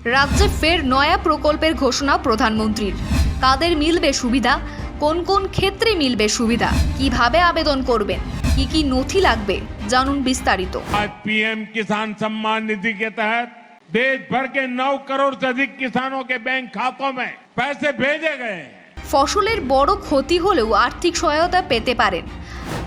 রাজ্যে ফের নয়া প্রকল্পের ঘোষণা প্রধানমন্ত্রীর। কাদের মিলবে সুবিধা, কোন কোন ক্ষেত্রে মিলবে সুবিধা, কিভাবে আবেদন করবেন, কি কি নথি লাগবে, জানুন বিস্তারিত। आज पीएम किसान सम्मान निधि के तहत देश भर के 9 करोड़ से अधिक किसानों के बैंक खातों में पैसे भेजे गए हैं। ফসলের বড় ক্ষতি হলেও আর্থিক সহায়তা পেতে পারেন।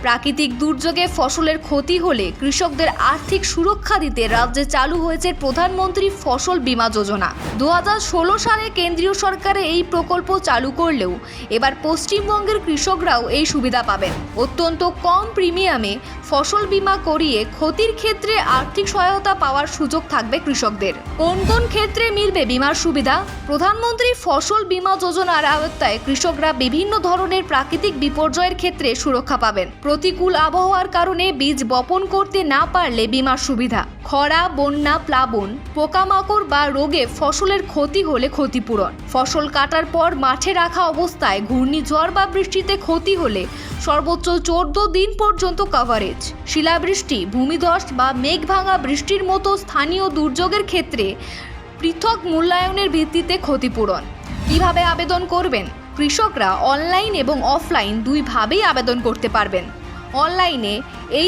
প্রাকৃতিক দুর্যোগে ফসলের ক্ষতি হলে কৃষকদের আর্থিক সুরক্ষা দিতে রাজ্যে চালু হয়েছে প্রধানমন্ত্রী ফসল বীমা যোজনা। 2016 সালে কেন্দ্রীয় সরকারে এই প্রকল্প চালু করলেও এবার পশ্চিমবঙ্গের কৃষকরাও এই সুবিধা পাবেন। অত্যন্ত কম প্রিমিয়ামে ফসল বীমা করিয়ে ক্ষতির ক্ষেত্রে আর্থিক সহায়তা পাওয়ার সুযোগ থাকবে কৃষকদের। কোন কোন ক্ষেত্রে মিলবে বীমার সুবিধা? প্রধানমন্ত্রী ফসল বীমা যোজনার আওতায় কৃষকরা বিভিন্ন ধরনের প্রাকৃতিক বিপর্যয়ের ক্ষেত্রে সুরক্ষা পাবেন। প্রতিকূল আবহাওয়ার কারণে বীজ বপন করতে না পারলে বীমার সুবিধা, খরা, বন্যা, প্লাবন, পোকামাকড় বা রোগে ফসলের ক্ষতি হলে ক্ষতিপূরণ, ফসল কাটার পর মাঠে রাখা অবস্থায় ঘূর্ণিঝড় বা বৃষ্টিতে ক্ষতি হলে সর্বোচ্চ 14 দিন পর্যন্ত কভারেজ, শিলাবৃষ্টি, ভূমিধস বা মেঘভাঙা বৃষ্টির মতো স্থানীয় দুর্যোগের ক্ষেত্রে পৃথক মূল্যায়নের ভিত্তিতে ক্ষতিপূরণ। কিভাবে আবেদন করবেন? কৃষকরা অনলাইন এবং অফলাইন দুইভাবেই আবেদন করতে পারবেন। অনলাইনে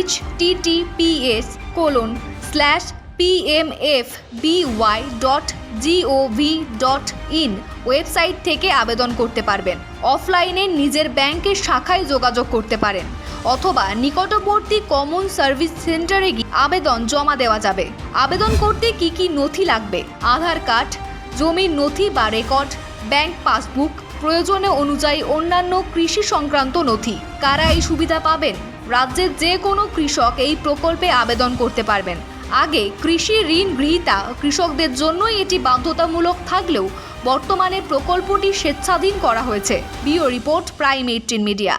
https://pmfby.gov.in ওয়েবসাইট থেকে আবেদন করতে পারবেন। অফলাইনে নিজের ব্যাংকের শাখায় যোগাযোগ করতে পারেন অথবা নিকটবর্তী কমন সার্ভিস সেন্টারে গিয়ে আবেদন জমা দেওয়া যাবে। আবেদন করতে কি কি নথি লাগবে? আধার কার্ড, জমির নথি বা রেকর্ড, ব্যাংক পাসবুক, প্রয়োজনে অনুযায়ী অন্যান্য কৃষি সংক্রান্ত নথি। কারা এই সুবিধা পাবেন? রাজ্যের যে কোনো কৃষক এই প্রকল্পে আবেদন করতে পারবেন। আগে কৃষি ঋণ গ্রহীতা কৃষকদের জন্যই এটি বাধ্যতামূলক থাকলেও বর্তমানে প্রকল্পটি স্বেচ্ছাধীন করা হয়েছে। Bureau report, prime 18 media.